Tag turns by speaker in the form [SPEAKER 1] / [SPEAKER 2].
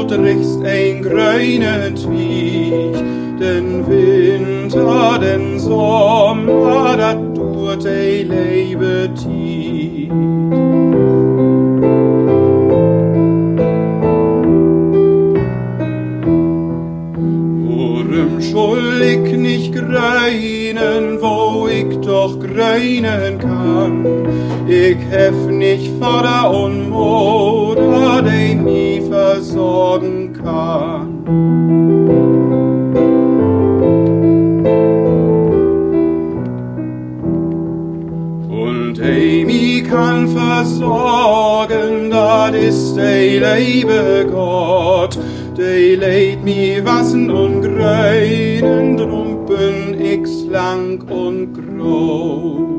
[SPEAKER 1] trichst ein grünen Twieg, den Winter, den Sommer, dat tut ei Lebe tiet. Worum soll ich nicht greinen, wo ich doch greinen kann? Ich hef nicht Vater und Mutter, die mich versorgen kann. Und die mich kann versorgen, dat ist der liebe Gott. Die lädt mir wassen und greinen, drum bin ich slank und groß.